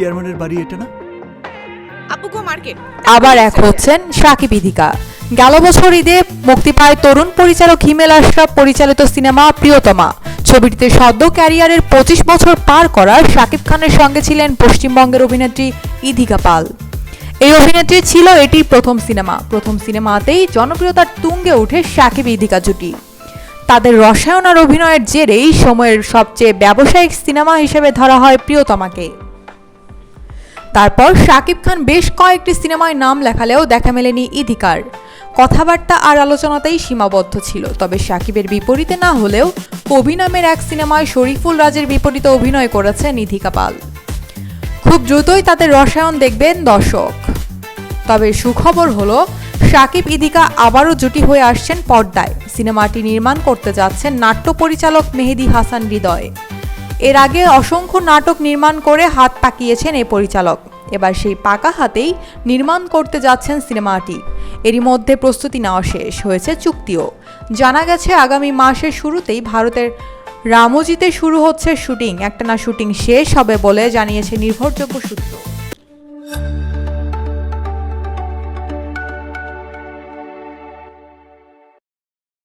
চেয়ারম্যানের বাড়ি এটা না? আপুগো মার্কেট। আবার এক হচ্ছেন সাকিব ইদিকা। গেল বছর ঈদে মুক্তি পায় তরুণ পরিচালক হিমেল আশরাফ পরিচালিত সিনেমা প্রিয়তমা। ছবিটিতে সদ্য ক্যারিয়ারের 25 বছর পার করা শাকিব খানের সঙ্গে ছিলেন পশ্চিমবঙ্গের অভিনেত্রী ইদিকা পাল। এই অভিনেত্রী ছিল এটির প্রথম সিনেমাতেই জনপ্রিয়তার তুঙ্গে ওঠে সাকিব ইদিকা জুটি। তাদের রসায়ন আর অভিনয়ের জেরেই সময়ের সবচেয়ে ব্যবসায়িক সিনেমা হিসেবে ধরা হয় প্রিয়তমাকে। তারপর শাকিব খান বেশ কয়েকটি সিনেমায় নাম লেখালেও দেখা মেলেনি ইদিকার। কথাবার্তা আর আলোচনাতেই সীমাবদ্ধ ছিল। তবে শাকিবের বিপরীতে না হলেও কবি নামের এক সিনেমায় শরীফুল রাজের বিপরীতে অভিনয় করেছেন ইদিকা পাল। খুব দ্রুতই তাদের রসায়ন দেখবেন দর্শক। তবে সুখবর হলো শাকিব ইদিকা আবারও জুটি হয়ে আসছেন পর্দায়। সিনেমাটি নির্মাণ করতে যাচ্ছেন নাট্য পরিচালক মেহেদী হাসান হৃদয়। এর আগে অসংখ্য নাটক নির্মাণ করে হাত পাকিয়েছেন এই পরিচালক। এবার সেই পাকা হাতেই নির্মাণ করতে যাচ্ছেন সিনেমাটি। এরই মধ্যে প্রস্তুতি নেওয়া শেষ হয়েছে, চুক্তিও। জানা গেছে আগামী মাসের শুরুতেই ভারতের রামোজিতে শুরু হচ্ছে শুটিং। একটানা শুটিং শেষ হবে বলে জানিয়েছে নির্ভরযোগ্য সূত্র।